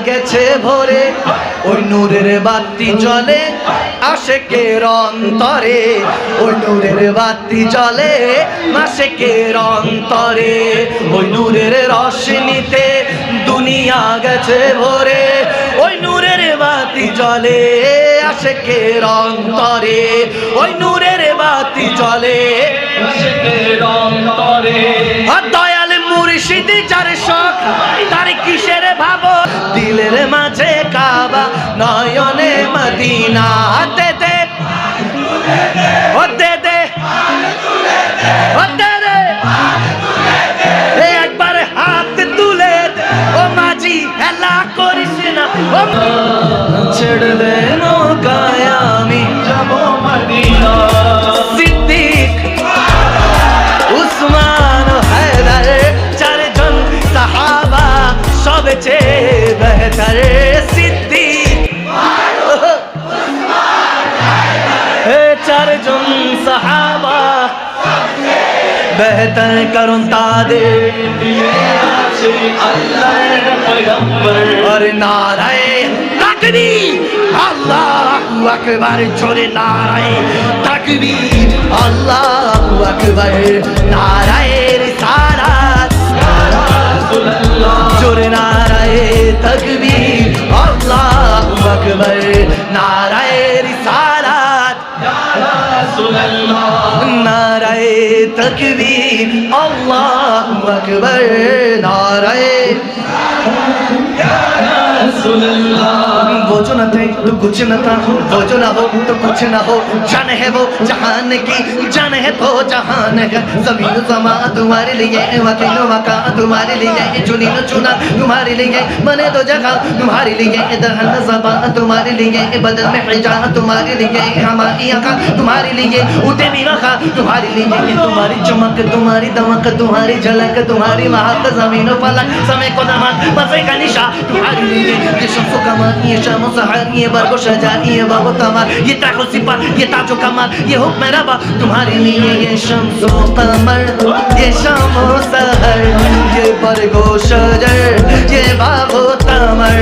গেছে ভোরে ওই নূরের বাতি জ্বলে আশেকের অন্তরে, ওই নূরের বাতি জ্বলে আশেকের অন্তরে, ওই নূরের রোশনীতে দুনিয়া গেছে ভোরে, ওই নূরের বাতি জ্বলে আশেকের অন্তরে, ওই নূরের বাতি জ্বলে আশেকের অন্তরে। দয়াল মুর্শিদ যার শখ তার কিসের ভাবো, দিলের মাঝে কাবা নয়নে মদিনা, দে দে ও দে দে ও দে দে একবার হাত তুলে দে ও মাঝি, হেলা করিস না ও ছেড়ে দে নৌকায় আমি যাব মদিনা। সিদ্দিক উসমান হায়দার চারজন সাহাবা সবচেয়ে বেহতর, সিদ্দিক চারজন সাহাবা বেহতর, কারণ তাদের আল্লাহর পয়গম্বর। আর নারায়ে তাকবীর, আল্লাহু আকবার, জোরে নারায়ে তাকবীর, আল্লাহু আকবার, নারায়ে রিসালাত, জোরে নারায়ে তাকবীর, আল্লাহু আকবার, নারায়ে রিসালাত, নারায়ে তাকবীর, আল্লাহু আকবার, নারায়ে बोझो न थे तो कुछ न था, बोझो न हो तो कुछ न हो, जान है वो जहान की, जान है तो जहान है। ज़मीन ज़मा तुम्हारे लिए, वकील मका तुम्हारे लिए, चुनी न चुना तुम्हारे लिए, बने तो जगह तुम्हारे लिए, दहन ज़बान तुम्हारे लिए, बदन में हिजाब तुम्हारे लिए, हमारी आँखा तुम्हारे लिए, उठे भी रखा तुम्हारे लिए, तुम्हारी चमक तुम्हारी दमक तुम्हारी झलक तुम्हारी महक, ज़मीन फलक समय को दमक मज़े का निशा तुम्हारे लिए, ये शम्स कमर ये शाम सहर ये बरगो शजार ये बाबो कमर ये ताको सिपा ये ताजो कमर ये हुक्म रबा तुम्हारे लिए, ये शम्स कमर ये शाम सहर ये बरगो शजार ये बाबो कमर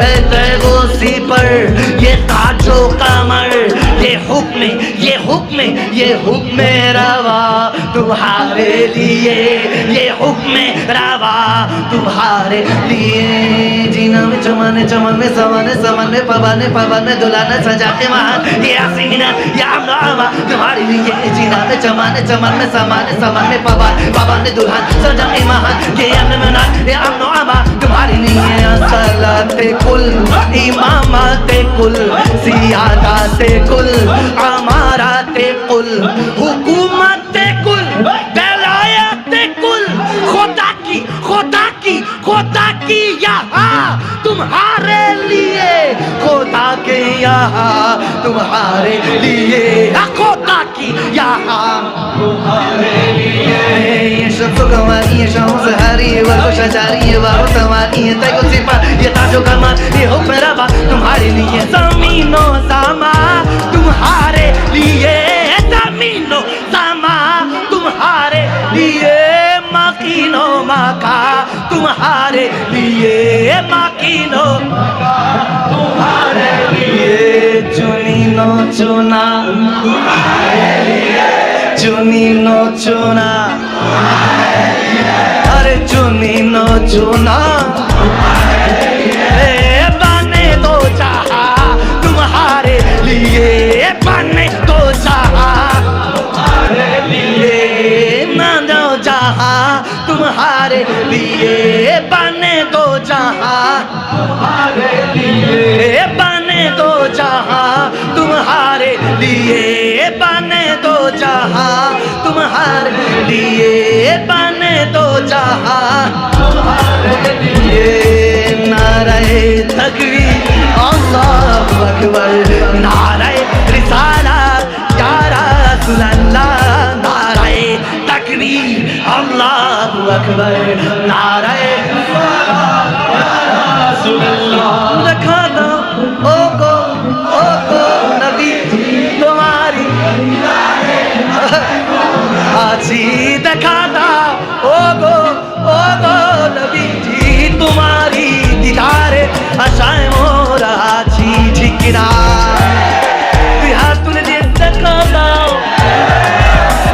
ए ताको सिपर ये ताजो कमर, ये हुक्म रवा तुम्हारे लिए, ये हुक्म रवा तुम्हारे लिए। जीना में चमन चमन में समान समान में पवन में दुलाना सजा के महान, ये हसीना ये अमना तुम्हारे लिए, जीना में चमन चमन में समान समान में पवन में दुल्हन सजा के महान, ये अमना ये अमना तुम्हारे लिए। सलाते कुल इमामते कुल सियादते कुल अमाराते कुल हुकूमते कुल दलायते कुल, खुदा की यहाँ तुम्हारे लिए, खुदा के यहाँ तुम्हारे लिए, खुदा की यहाँ तुम्हारे लिए। ये शब्द कमानी ये शाम सहरी ये वर्गो शजारी ये बाबू तमानी ये तैको सिपा ये ताजो कमाल ये हुक्म रवा तुम्हारे लिए। ज़मीनो ज़मा तुम्हारे लिए, ज़मीनो ज़मा तुम्हारे लिए, मकीनो मका तुम्हारे लिए, मकीनो तुम्हारे लिए, चुनी नो चुना तुम्हारे लिए, चुनी नो चुना अरे चुनी नो चुना तुम्हारे लिए, बने दो जहां तुम्हारे लिए, बने दो जहां तुम्हारे लिए, ना दो जहां तुम्हारे लिए, बने दो जहां तुम्हारे लिए, बने दो जहां तुम्हारे लिए, बने दो जहां तुम्हारे लिए, बने दो जहां तुम्हारे लिए। नाराए तकबीर अल्लाहु अकबर, नाराए रिसालत या रसूल अल्लाह, नाराए तकबीर अल्लाहु अकबर, नाराए रखा दो ओ को नबी तुम्हारी आजी देखा था ओ गो नबी जी तुम्हारी दीदार কিনা তুই হাত তুলে দিয়ে দেখা দাও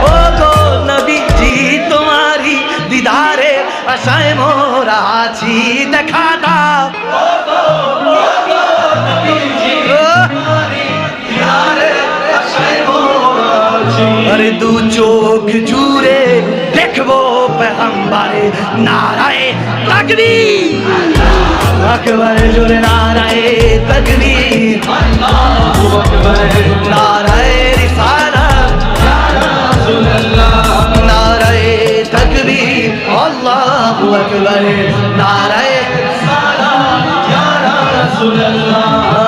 ও গো নবীজি তোমারই দিদারে আশায় মোরা আছি দেখা দাও अरे दू चोख जूरे देखबो पैगंबरे नाराए तकबीर अकबर जोरे नाराए तकबीर अल्लाहु अकबर नाराए रिसालत या रसूल अल्लाह नाराए तकबीर अल्लाहु अकबर नाराए रिसालत या रसूल अल्लाह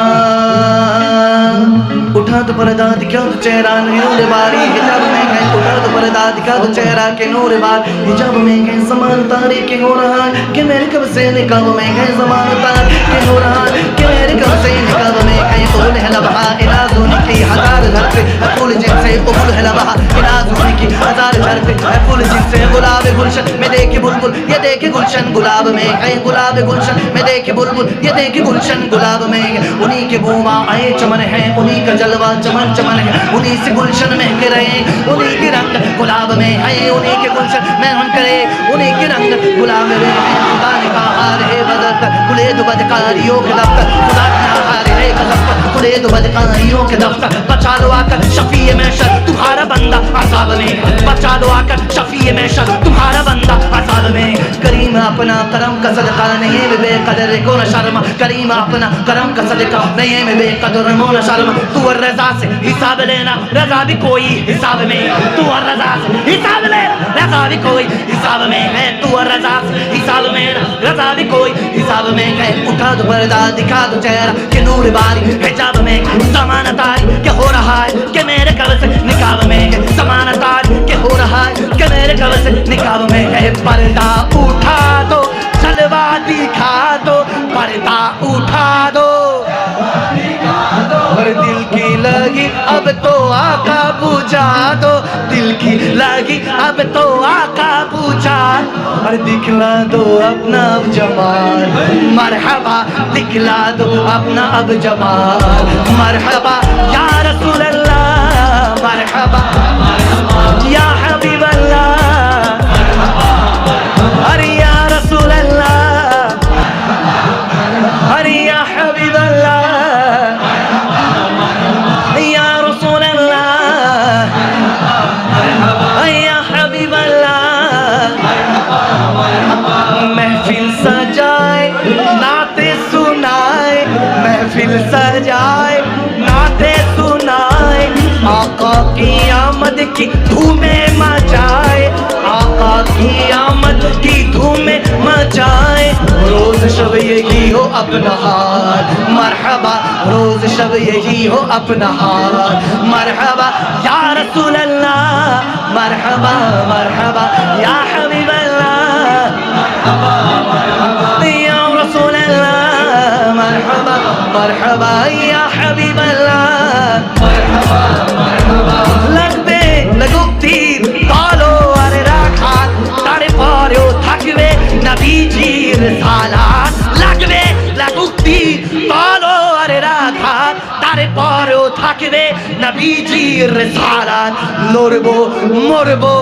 उठा तो पर्दा दिखा तो चेहरा नूर बारी हिजाब में है उठा तो पर्दा दिखा तो चेहरा के नूर बार हिजाब में है समान तारे के हो रहा कि मेरे कब से निकाब में है समान तार के हो रहा कि मेरे कब से निकाब में है फूल है लबहा इलाजुन की हजार झरते फूल जिनसे फूल है लबहा इलाजुन की हजार झरते फूल जिनसे गुलाब गुलशन में देखे बुलबुल ये देखे गुलशन गुलाब में है गुलाब गुलशन में देखे बुलबुल ये देखे गुलशन गुलाब में उन्हीं के बूमा आए चमन है उन्हीं का जलवा चमन चमन है उन्हीं से गुलशन महक रहे उन्हीं के रंग गुलाब में है उन्हीं के गुलशन महन करे उन्हीं के रंग गुलाब में है खुदा ने कहा रे बदक खुले दो बदकारियों के दफ्तर खुदा ने कहा रे गजब खुले दो बदकारियों के दफ्तर बचा लो आकर शफीए महशर तुम्हारा बंदा अज़ाब में बचा लो आकर शफीए महशर तुम्हारा बंदा अज़ाब में करीम अपना करम का सदका नहीं में बेकदर को न शर्म करीम अपना करम का सदका नहीं में बेकदर को न शर्म तू और रजा से हिसाब लेना रजा भी कोई हिसाब में तू और रजा से हिसाब लेना रजा भी कोई हिसाब में है तू और रजा से हिसाब में रजा भी कोई हिसाब में है उठा दो पर्दा दिखा दो चेहरा के नूर बारी हिजाब में ज़माना तारी क्या हो रहा है कि मेरे कब से निकाब में ज़माना तारी क्या हो रहा है कि मेरे कब से निकाब में है पर्दा उठा दो जलवा दिखा दो पर्दा उठा दो और दिल की लगी अब तो आका बुझा दो दिल की लगी अब तो आका बुझा और दिखला दो अपना अब जमाल मरहबा दिखला दो अपना अब जमाल मरहबा या रसूल अल्लाह मरहबा या हबीब अल्लाह अरे या रसूल अल्लाह अरे या हबीब अल्लाह या रसूल अल्लाह या हबीब अल्लाह महफिल सजाए नाते सुनाए महफिल सजाए नाते सुनाए आका की आमद की धूमें मचाए आका की आमद की धूमें मचाए रोज शब यही हो अपना हाल मरहबा रोज शब यही हो अपना हाल मरहबा या रसूल अल्लाह मरहबा मरहबा या हबीब अल्लाह या रसूल अल्लाह मरहबा मरहबा या हबीब अल्लाह मरहबा मरहबा लगबे लगुक तीर तालो আরে রাখা তারে পরেও থাকবে নবীজির সালাত লাগবে লাগুক তীর তালো আরে রাখা তারে পরেও থাকবে নবীজির সালাত লড়বো মরবো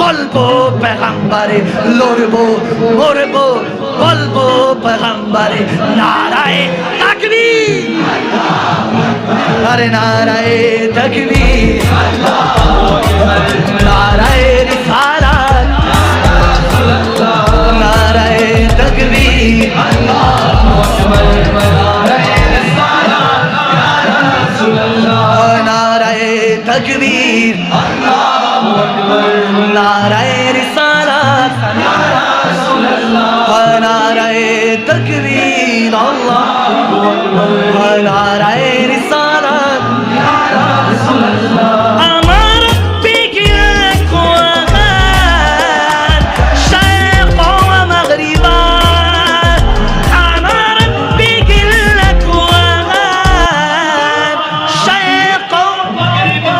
বলবো পেগম্বরে লড়বো মরবো বলবো পেগম্বরে নারায়ে তাকবীর अरे नाराए तकबीर नाराए रिसालत नाराए तकबीर नाराए तकबीर नाराए रिसालत नाराए तकबीर अल्लाह नाराए रिसालत আমার বিকেল কোয়ান শায়েখ ও মাগরিবা আমার বিকেল কোয়ান শায়েখ ও মাগরিবা